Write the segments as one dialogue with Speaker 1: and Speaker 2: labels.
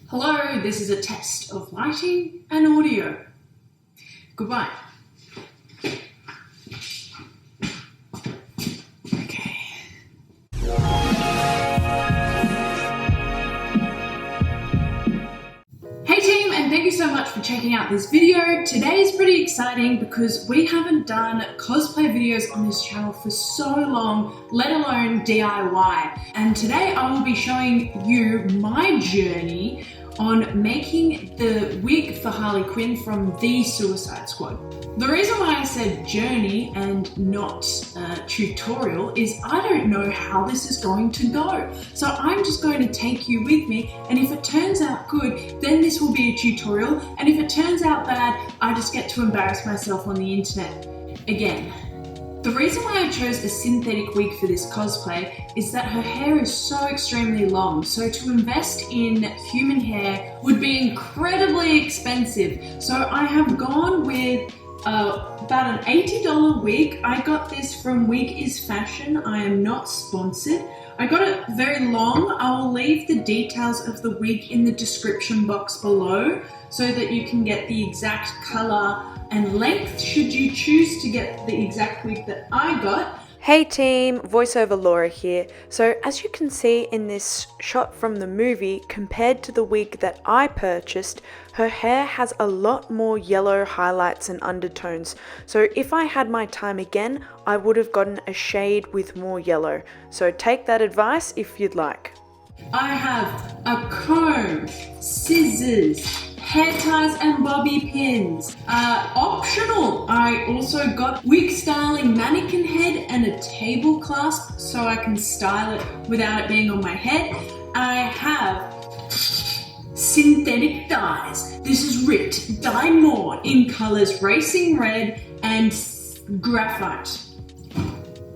Speaker 1: Hello, this is a test of lighting and audio. Goodbye. Okay. Hey team, and thank you so much for checking out this video. Today is pretty exciting because we haven't done cosplay videos on this channel for so long, let alone DIY. And today I will be showing you my journey on making the wig for Harley Quinn from the Suicide Squad. The reason why I said journey and not tutorial is I don't know how this is going to go. So I'm just going to take you with me, and if it turns out good, then this will be a tutorial, and if it turns out bad, I just get to embarrass myself on the internet again. The reason why I chose a synthetic wig for this cosplay is that her hair is so extremely long, so to invest in human hair would be incredibly expensive. So I have gone with about an $80 wig. I got this from Wig is Fashion. I am not sponsored. I got it very long. I will leave the details of the wig in the description box below so that you can get the exact color and length should you choose to get the exact wig that I got.
Speaker 2: Hey team, voiceover Laura here. So as you can see in this shot from the movie, compared to the wig that I purchased, her hair has a lot more yellow highlights and undertones. So if I had my time again, I would have gotten a shade with more yellow. So take that advice if you'd like.
Speaker 1: I have a comb, scissors, hair ties and bobby pins. Optional, I also got wig styling mannequin head and a table clasp so I can style it without it being on my head. I have synthetic dyes. This is Ripped Dye More in colors Racing Red and Graphite.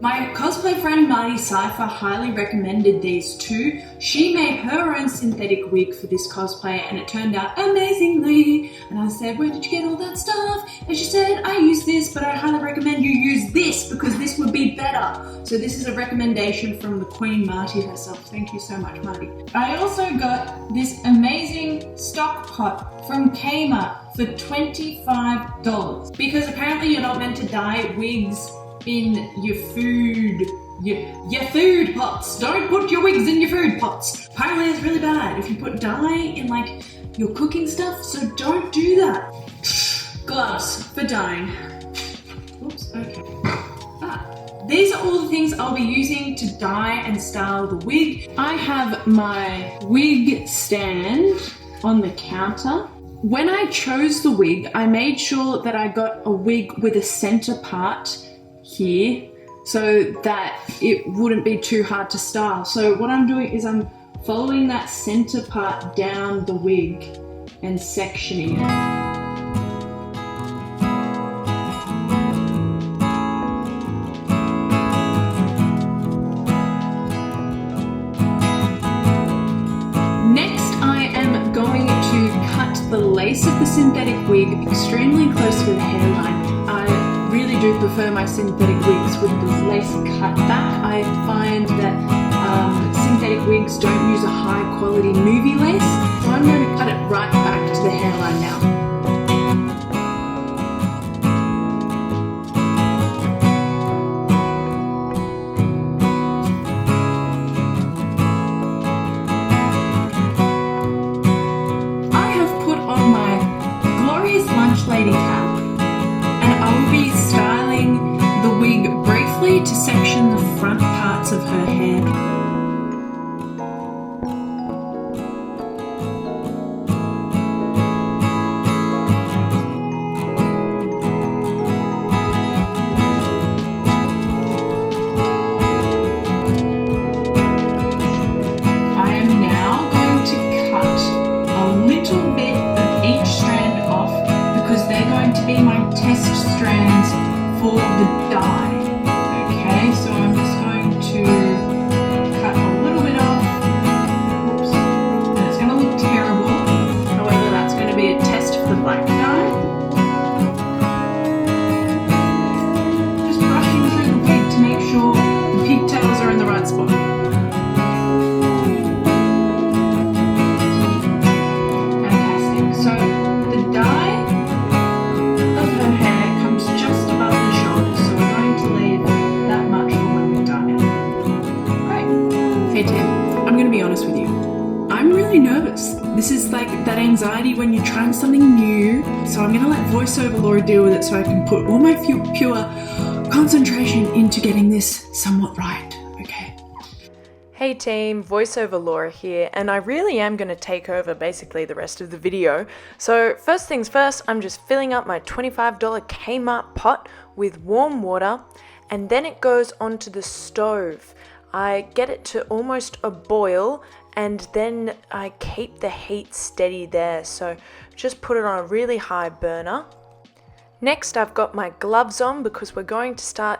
Speaker 1: My cosplay friend Marty Cypher highly recommended these two. She made her own synthetic wig for this cosplay and it turned out amazingly. And I said, where did you get all that stuff? And she said, I use this, but I highly recommend you use this because this would be better. So this is a recommendation from the Queen Marty herself. Thank you so much, Marty. I also got this amazing stock pot from Kmart for $25 because apparently you're not meant to dye wigs in your food, your food pots. Don't put your wigs in your food pots. Apparently it's really bad if you put dye in like your cooking stuff, so don't do that. Gloves for dyeing. Oops, okay. These are all the things I'll be using to dye and style the wig. I have my wig stand on the counter. When I chose the wig, I made sure that I got a wig with a center part here so that it wouldn't be too hard to style. So what I'm doing is I'm following that center part down the wig and sectioning it. Next I am going to cut the lace of the synthetic wig extremely close to the hairline. I really do prefer my synthetic wigs with the lace cut back. I find that synthetic wigs don't use a high quality movie lace, so I'm going to cut it right back to the hairline now. I have put on my glorious lunch lady cap. I will be styling the wig briefly to section the front parts of her hair. really nervous. This is like that anxiety when you're trying something new. So I'm gonna let voiceover Laura deal with it so I can put all my pure concentration into getting this somewhat right, okay?
Speaker 2: Hey team, voiceover Laura here, and I really am going to take over basically the rest of the video. So first things first, I'm just filling up my $25 Kmart pot with warm water, and then it goes onto the stove. I get it to almost a boil, and then I keep the heat steady there, so just put it on a really high burner. Next, I've got my gloves on because we're going to start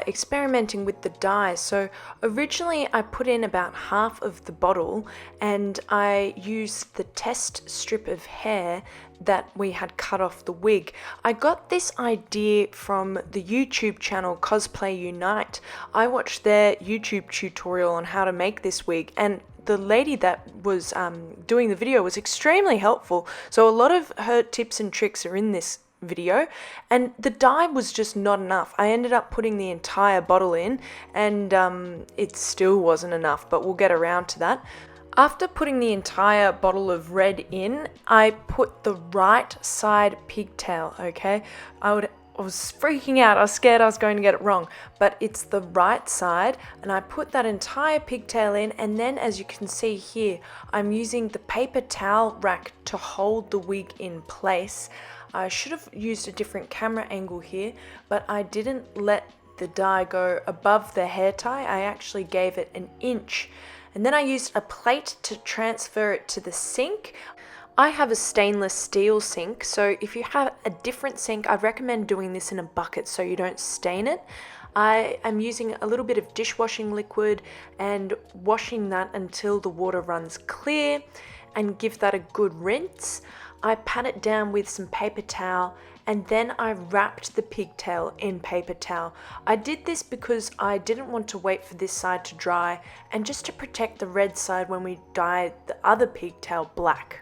Speaker 2: experimenting with the dye. So originally I put in about half of the bottle and I used the test strip of hair that we had cut off the wig. I got this idea from the YouTube channel Cosplay Unite. I watched their YouTube tutorial on how to make this wig, and the lady that was doing the video was extremely helpful. So a lot of her tips and tricks are in this video, and the dye was just not enough. I ended up putting the entire bottle in, and it still wasn't enough, but we'll get around to that. After putting the entire bottle of red in, I put the right side pigtail, okay? I was freaking out. I was scared I was going to get it wrong, but it's the right side, and I put that entire pigtail in, and then as you can see here, I'm using the paper towel rack to hold the wig in place. I should have used a different camera angle here, but I didn't let the dye go above the hair tie. I actually gave it an inch, and then I used a plate to transfer it to the sink. I have a stainless steel sink, so if you have a different sink, I recommend doing this in a bucket so you don't stain it. I am using a little bit of dishwashing liquid and washing that until the water runs clear, and give that a good rinse. I pat it down with some paper towel, and then I wrapped the pigtail in paper towel. I did this because I didn't want to wait for this side to dry, and just to protect the red side when we dye the other pigtail black.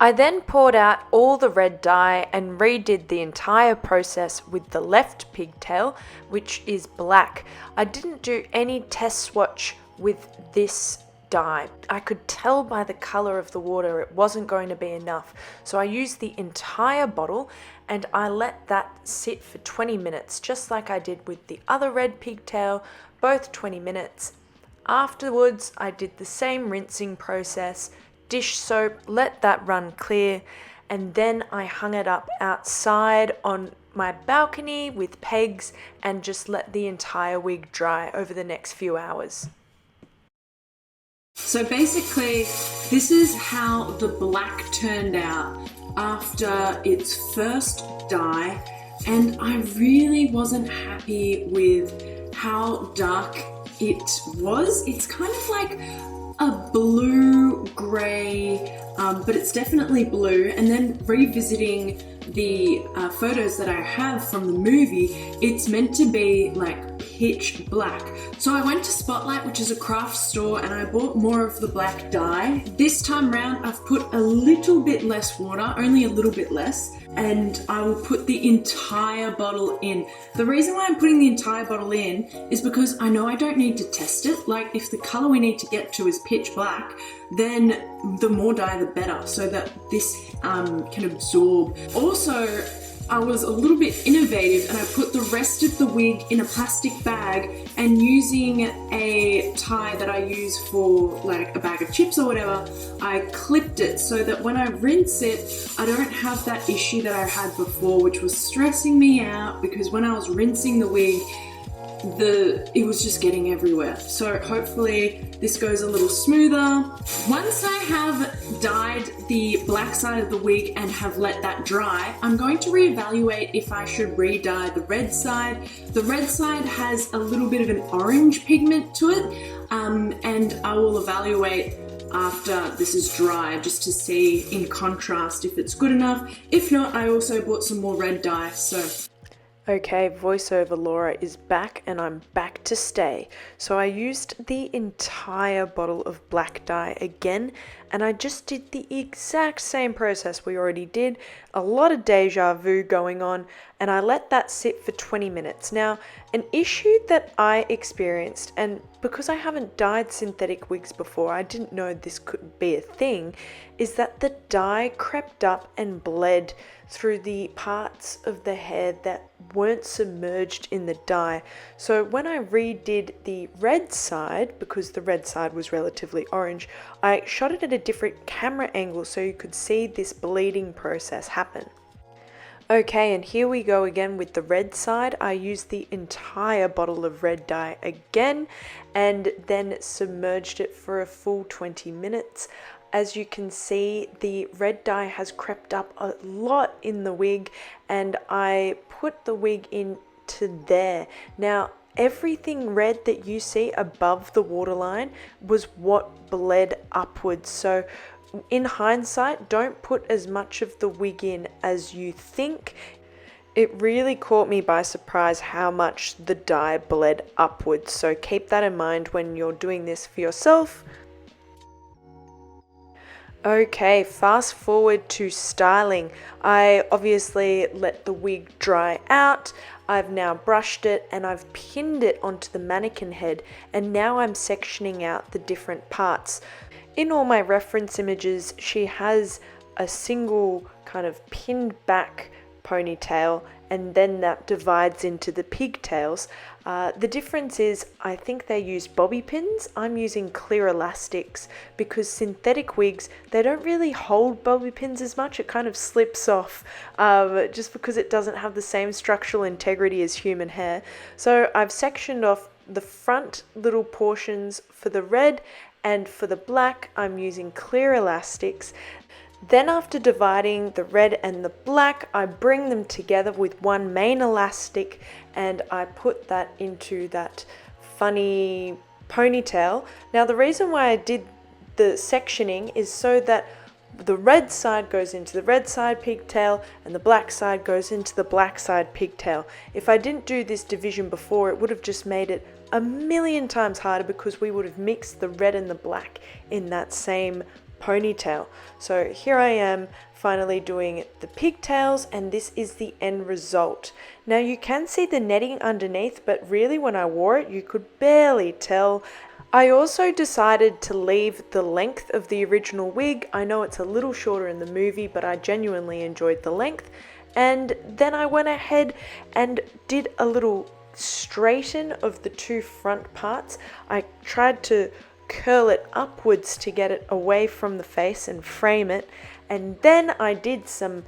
Speaker 2: I then poured out all the red dye and redid the entire process with the left pigtail, which is black. I didn't do any test swatch with this dye. I could tell by the color of the water it wasn't going to be enough, so I used the entire bottle and I let that sit for 20 minutes, just like I did with the other red pigtail, both 20 minutes. Afterwards, I did the same rinsing process, dish soap, let that run clear, and then I hung it up outside on my balcony with pegs and just let the entire wig dry over the next few hours.
Speaker 1: So basically, this is how the black turned out after its first dye, and I really wasn't happy with how dark it was. It's kind of like a blue-grey, but it's definitely blue. And then revisiting the photos that I have from the movie, it's meant to be like pitch black. So I went to Spotlight, which is a craft store, and I bought more of the black dye. This time round, I've put a little bit less water, only a little bit less, and I will put the entire bottle in. The reason why I'm putting the entire bottle in is because I know I don't need to test it. Like, if the color we need to get to is pitch black, then the more dye the better, so that this can absorb. Also, I was a little bit innovative and I put the rest of the wig in a plastic bag, and using a tie that I use for like a bag of chips or whatever, I clipped it so that when I rinse it, I don't have that issue that I had before, which was stressing me out because when I was rinsing the wig, it was just getting everywhere. So hopefully this goes a little smoother. Once I have dyed the black side of the wig and have let that dry, I'm going to reevaluate if I should re-dye the red side. The red side has a little bit of an orange pigment to it, and I will evaluate after this is dry just to see in contrast if it's good enough. If not, I also bought some more red dye. So
Speaker 2: Okay, voiceover Laura is back, and I'm back to stay. So I used the entire bottle of black dye again, and I just did the exact same process we already did. A lot of deja vu going on, and I let that sit for 20 minutes. Now, an issue that I experienced, and because I haven't dyed synthetic wigs before, I didn't know this could be a thing, is that the dye crept up and bled through the parts of the hair that weren't submerged in the dye. So when I redid the red side, because the red side was relatively orange, I shot it at a different camera angle so you could see this bleeding process happen. Okay, and here we go again with the red side. I used the entire bottle of red dye again and then submerged it for a full 20 minutes. As you can see, the red dye has crept up a lot in the wig, and I put the wig into there. Now, everything red that you see above the waterline was what bled upwards. So in hindsight, don't put as much of the wig in as you think. It really caught me by surprise how much the dye bled upwards. So keep that in mind when you're doing this for yourself. Okay, fast forward to styling. I obviously let the wig dry out. I've now brushed it and I've pinned it onto the mannequin head, and now I'm sectioning out the different parts. In all my reference images, she has a single kind of pinned back ponytail, and then that divides into the pigtails. The difference is I think they use bobby pins. I'm using clear elastics because synthetic wigs, they don't really hold bobby pins as much. It kind of slips off just because it doesn't have the same structural integrity as human hair. So I've sectioned off the front little portions for the red, and for the black I'm using clear elastics. Then after dividing the red and the black, I bring them together with one main elastic and I put that into that funny ponytail. Now the reason why I did the sectioning is so that the red side goes into the red side pigtail and the black side goes into the black side pigtail. If I didn't do this division before, it would have just made it a million times harder because we would have mixed the red and the black in that same ponytail. So here I am finally doing the pigtails, and this is the end result. Now you can see the netting underneath, but really when I wore it you could barely tell. I also decided to leave the length of the original wig. I know it's a little shorter in the movie, but I genuinely enjoyed the length. And then I went ahead and did a little straighten of the two front parts. I tried to curl it upwards to get it away from the face and frame it, and then I did some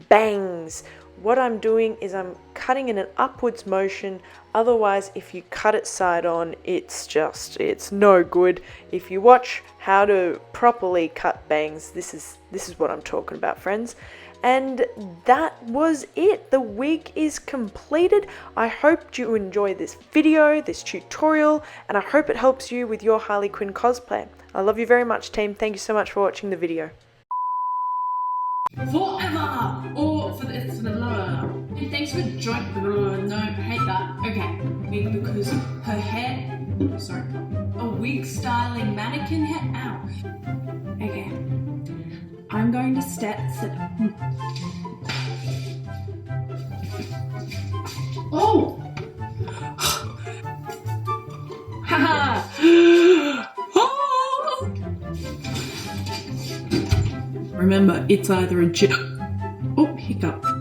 Speaker 2: bangs. What I'm doing is I'm cutting in an upwards motion, otherwise if you cut it side on, it's no good. If you watch how to properly cut bangs, this is what I'm talking about, friends. And that was it. The wig is completed. I hope you enjoy this video, this tutorial, and I hope it helps you with your Harley Quinn cosplay. I love you very much, team. Thank you so much for watching the video.
Speaker 1: Forever! Or for the and thanks for joining. No, I hate that. Okay, wig because her hair. Sorry. A wig styling mannequin hair. Ow. Okay. I'm going to set Oh! Haha! Oh! Remember, it's either a hiccup.